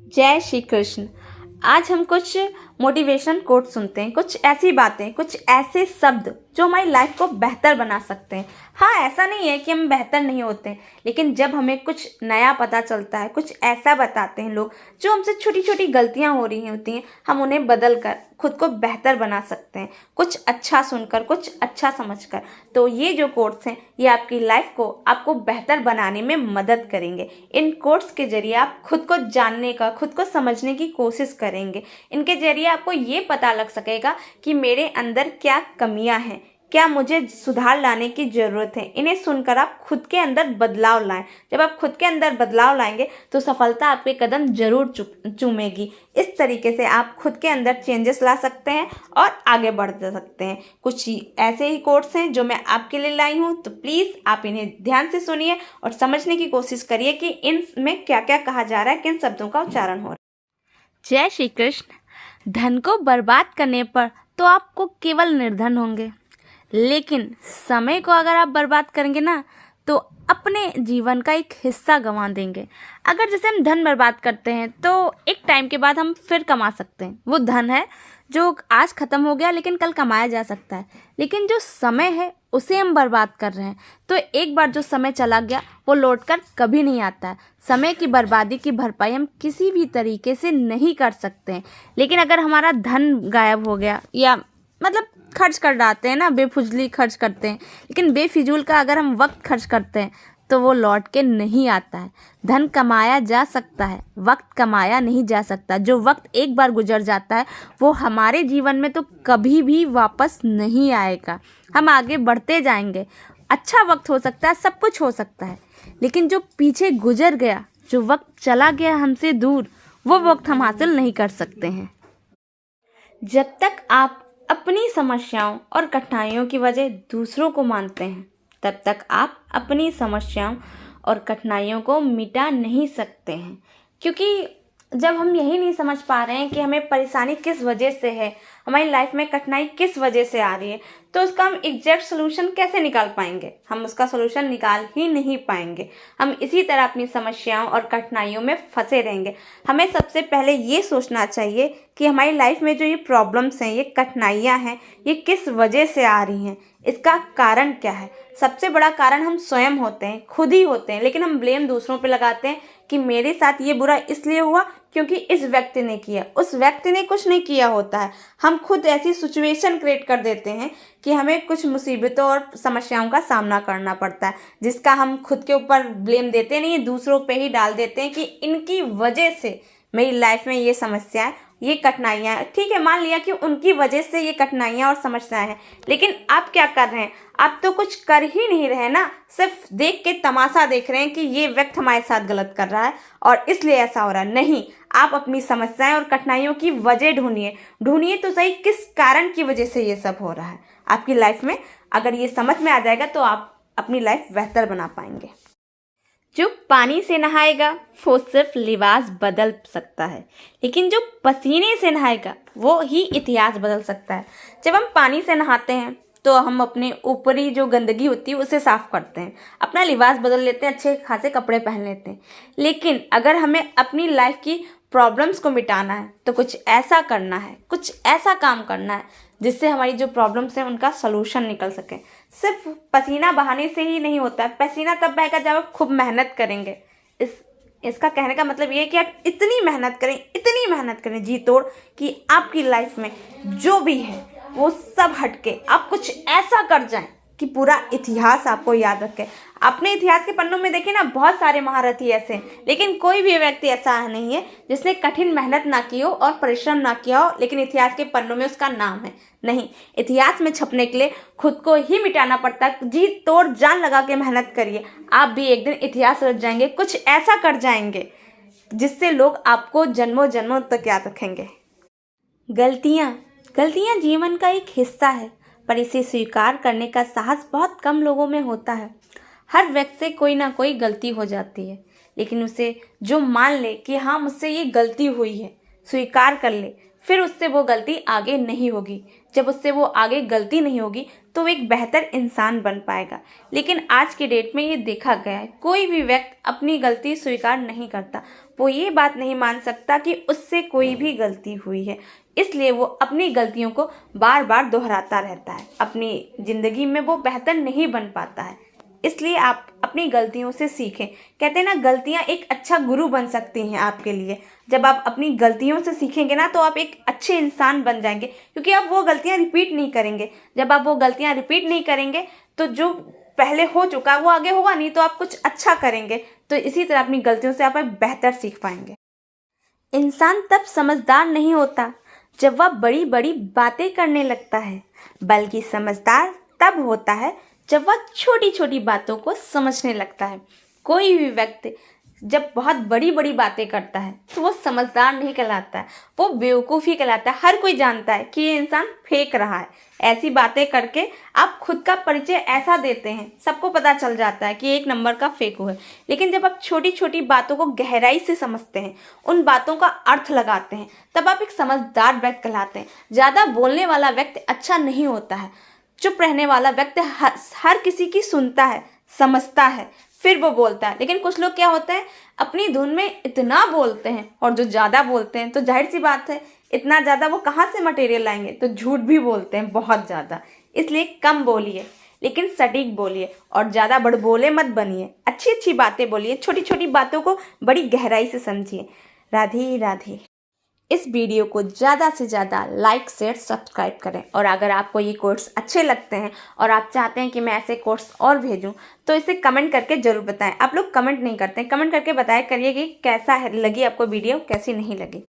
जय श्री कृष्ण। आज हम कुछ मोटिवेशन कोट सुनते हैं, कुछ ऐसी बातें, कुछ ऐसे शब्द जो हमारी लाइफ को बेहतर बना सकते हैं। हाँ, ऐसा नहीं है कि हम बेहतर नहीं होते, लेकिन जब हमें कुछ नया पता चलता है, कुछ ऐसा बताते हैं लोग जो हमसे छोटी छोटी गलतियां हो रही होती हैं, हम उन्हें बदल कर खुद को बेहतर बना सकते हैं, कुछ अच्छा सुनकर, कुछ अच्छा समझकर। तो ये जो कोट्स हैं, ये आपकी लाइफ को आपको बेहतर बनाने में मदद करेंगे। इन कोट्स के जरिए आप खुद को जानने का, खुद को समझने की कोशिश करेंगे। इनके जरिए आपको ये पता लग सकेगा कि मेरे अंदर क्या कमियां हैं, क्या मुझे सुधार लाने की ज़रूरत है। इन्हें सुनकर आप खुद के अंदर बदलाव लाएं। जब आप खुद के अंदर बदलाव लाएंगे तो सफलता आपके कदम जरूर चूमेगी। इस तरीके से आप खुद के अंदर चेंजेस ला सकते हैं और आगे बढ़ सकते हैं। कुछ ऐसे ही कोट्स हैं जो मैं आपके लिए लाई हूँ, तो प्लीज़ आप इन्हें ध्यान से सुनिए और समझने की कोशिश करिए कि इनमें क्या क्या कहा जा रहा है, किन शब्दों का उच्चारण हो रहा है। जय श्री कृष्ण। धन को बर्बाद करने पर तो आपको केवल निर्धन होंगे, लेकिन समय को अगर आप बर्बाद करेंगे ना, तो अपने जीवन का एक हिस्सा गंवा देंगे। अगर जैसे हम धन बर्बाद करते हैं तो एक टाइम के बाद हम फिर कमा सकते हैं। वो धन है जो आज ख़त्म हो गया, लेकिन कल कमाया जा सकता है। लेकिन जो समय है उसे हम बर्बाद कर रहे हैं, तो एक बार जो समय चला गया वो लौटकर कभी नहीं आता है। समय की बर्बादी की भरपाई हम किसी भी तरीके से नहीं कर सकते हैं। लेकिन अगर हमारा धन गायब हो गया, या मतलब खर्च कर डालते हैं ना, बेफुजली खर्च करते हैं, लेकिन बेफिजूल का अगर हम वक्त खर्च करते हैं तो वो लौट के नहीं आता है। धन कमाया जा सकता है, वक्त कमाया नहीं जा सकता। जो वक्त एक बार गुजर जाता है वो हमारे जीवन में तो कभी भी वापस नहीं आएगा। हम आगे बढ़ते जाएंगे, अच्छा वक्त हो सकता है, सब कुछ हो सकता है, लेकिन जो पीछे गुजर गया, जो वक्त चला गया हमसे दूर, वो वक्त हम हासिल नहीं कर सकते हैं। जब तक आप अपनी समस्याओं और कठिनाइयों की वजह दूसरों को मानते हैं, तब तक आप अपनी समस्याओं और कठिनाइयों को मिटा नहीं सकते हैं। क्योंकि जब हम यही नहीं समझ पा रहे हैं कि हमें परेशानी किस वजह से है, हमारी लाइफ में कठिनाई किस वजह से आ रही है, तो उसका हम एग्जैक्ट सोल्यूशन कैसे निकाल पाएंगे? हम उसका सोल्यूशन निकाल ही नहीं पाएंगे। हम इसी तरह अपनी समस्याओं और कठिनाइयों में फंसे रहेंगे। हमें सबसे पहले ये सोचना चाहिए कि हमारी लाइफ में जो ये प्रॉब्लम्स हैं, ये कठिनाइयाँ हैं, ये किस वजह से आ रही हैं, इसका कारण क्या है। सबसे बड़ा कारण हम स्वयं होते हैं, खुद ही होते हैं, लेकिन हम ब्लेम दूसरों पे लगाते हैं कि मेरे साथ ये बुरा इसलिए हुआ क्योंकि इस व्यक्ति ने किया। उस व्यक्ति ने कुछ नहीं किया होता है। हम खुद ऐसी सिचुएशन क्रिएट कर देते हैं कि हमें कुछ मुसीबतों और समस्याओं का सामना करना पड़ता है, जिसका हम खुद के ऊपर ब्लेम देते नहीं, दूसरों पे ही डाल देते हैं कि इनकी वजह से मेरी लाइफ में ये समस्याएं, ये कठिनाइयाँ हैं। ठीक है, मान लिया कि उनकी वजह से ये कठिनाइयाँ और समस्याएं हैं, लेकिन आप क्या कर रहे हैं? आप तो कुछ कर ही नहीं रहे ना, सिर्फ देख के तमाशा देख रहे हैं कि ये व्यक्ति हमारे साथ गलत कर रहा है और इसलिए ऐसा हो रहा है। नहीं, आप अपनी समस्याएं और कठिनाइयों की वजह ढूंढिए तो सही, किस कारण की वजह से ये सब हो रहा है आपकी लाइफ में। अगर ये समझ में आ जाएगा तो आप अपनी लाइफ बेहतर बना पाएंगे। जो पानी से नहाएगा वो सिर्फ लिबास बदल सकता है, लेकिन जो पसीने से नहाएगा वो ही इतिहास बदल सकता है। जब हम पानी से नहाते हैं तो हम अपने ऊपरी जो गंदगी होती है उसे साफ करते हैं, अपना लिबास बदल लेते हैं, अच्छे खासे कपड़े पहन लेते हैं। लेकिन अगर हमें अपनी लाइफ की प्रॉब्लम्स को मिटाना है तो कुछ ऐसा करना है, कुछ ऐसा काम करना है जिससे हमारी जो प्रॉब्लम्स हैं उनका सलूशन निकल सके। सिर्फ पसीना बहाने से ही नहीं होता है। पसीना तब बहेगा जब आप खूब मेहनत करेंगे। इसका कहने का मतलब ये है कि आप इतनी मेहनत करें जी तोड़, कि आपकी लाइफ में जो भी है वो सब हटके आप कुछ ऐसा कर जाएं कि पूरा इतिहास आपको याद रखे। अपने इतिहास के पन्नों में देखिए ना, बहुत सारे महारथी ऐसे हैं, लेकिन कोई भी व्यक्ति ऐसा नहीं है जिसने कठिन मेहनत ना की हो और परिश्रम ना किया हो, लेकिन इतिहास के पन्नों में उसका नाम है। नहीं, इतिहास में छपने के लिए खुद को ही मिटाना पड़ता है। जी तोड़ जान लगा के मेहनत करिए, आप भी एक दिन इतिहास रच जाएंगे, कुछ ऐसा कर जाएंगे जिससे लोग आपको जन्मों जन्मों तक याद रखेंगे। गलतियाँ जीवन का एक हिस्सा है, पर इसे स्वीकार करने का साहस बहुत कम लोगों में होता है। हर व्यक्ति से कोई ना कोई गलती हो जाती है, लेकिन उसे जो मान ले कि हाँ मुझसे ये गलती हुई है, स्वीकार कर ले, फिर उससे वो गलती आगे नहीं होगी। जब उससे वो आगे गलती नहीं होगी तो वो एक बेहतर इंसान बन पाएगा। लेकिन आज की डेट में ये देखा गया है, कोई भी व्यक्ति अपनी गलती स्वीकार नहीं करता। वो ये बात नहीं मान सकता कि उससे कोई भी गलती हुई है, इसलिए वो अपनी गलतियों को बार बार दोहराता रहता है। अपनी ज़िंदगी में वो बेहतर नहीं बन पाता है। इसलिए आप अपनी गलतियों से सीखें। कहते हैं ना, गलतियाँ एक अच्छा गुरु बन सकती हैं आपके लिए। जब आप अपनी गलतियों से सीखेंगे ना तो आप एक अच्छे इंसान बन जाएंगे, क्योंकि आप वो गलतियाँ रिपीट नहीं करेंगे। जब आप वो गलतियाँ रिपीट नहीं करेंगे तो जो पहले हो चुका वो आगे होगा नहीं, तो आप कुछ अच्छा करेंगे। तो इसी तरह अपनी गलतियों से आप बेहतर सीख पाएंगे। इंसान तब समझदार नहीं होता जब वह बड़ी बड़ी बातें करने लगता है, बल्कि समझदार तब होता है जब वह छोटी छोटी बातों को समझने लगता है। कोई भी व्यक्ति जब बहुत बड़ी बड़ी बातें करता है तो वो समझदार नहीं कहलाता है, वो बेवकूफ़ी कहलाता है। हर कोई जानता है कि ये इंसान फेंक रहा है। ऐसी बातें करके आप खुद का परिचय ऐसा देते हैं, सबको पता चल जाता है कि एक नंबर का फेंकू है। लेकिन जब आप छोटी छोटी बातों को गहराई से समझते हैं, उन बातों का अर्थ लगाते हैं, तब आप एक समझदार व्यक्ति कहलाते हैं। ज़्यादा बोलने वाला व्यक्ति अच्छा नहीं होता है। चुप रहने वाला व्यक्ति हर किसी की सुनता है, समझता है, फिर वो बोलता है। लेकिन कुछ लोग क्या होते हैं, अपनी धुन में इतना बोलते हैं, और जो ज़्यादा बोलते हैं तो जाहिर सी बात है इतना ज़्यादा वो कहाँ से मटेरियल लाएंगे, तो झूठ भी बोलते हैं बहुत ज़्यादा। इसलिए कम बोलिए लेकिन सटीक बोलिए, और ज़्यादा बड़बोले मत बनिए। अच्छी अच्छी बातें बोलिए, छोटी छोटी बातों को बड़ी गहराई से समझिए। राधे राधे। इस वीडियो को ज़्यादा से ज़्यादा लाइक शेयर सब्सक्राइब करें, और अगर आपको ये कोर्स अच्छे लगते हैं और आप चाहते हैं कि मैं ऐसे कोर्स और भेजूं तो इसे कमेंट करके ज़रूर बताएं। आप लोग कमेंट नहीं करते हैं, कमेंट करके बताया करिए कि कैसा लगी आपको वीडियो, कैसी नहीं लगी।